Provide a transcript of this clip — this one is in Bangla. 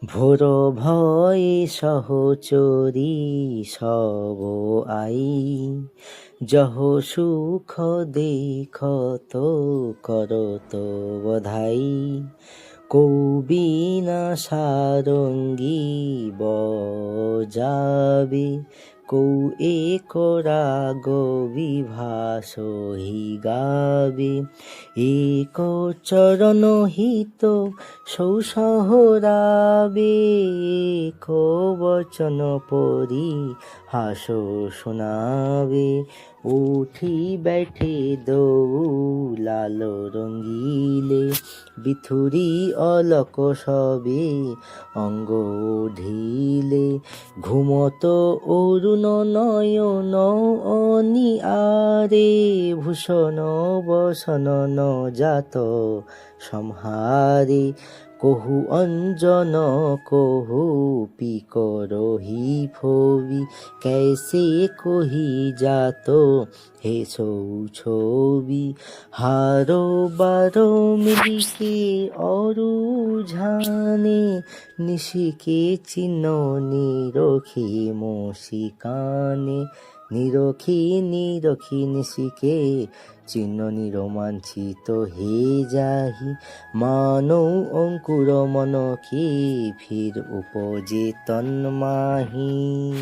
ভোর ভয়ে সহচরী সব আই, যহ সুখ দেখত করত বধাই। কৌবীনা সারঙ্গী বজাবে, কৌ এক রাগ বিভাসহি গাবে। এক চরণ হিত সৌসহরাবে, এক বচন পরি হাস শোনাবে। উঠি बैठे দৌলাল রঙ্গিলে, বিথুরি অলক সবে অঙ্গ ঢিলে। ঘুমত অরুণ নয়ন অনিয়ারে, ভূষণ বসন ন জাত সম্হারে। কহু অঞ্জন কহু পিকর হি ফবি, कैसे কহি জাত হে ছবি। হারো বারো মিলিকে অরু ঝানে, নিশিকে চিহ্ন নিরখি মশিকানে। নিরখি নিরখি নিশিকে চিহ্ন নিরমাঞ্চিত হে যাহি। মানৌ অঙ্কুর মনকে ফির উপজে তন্মাহি।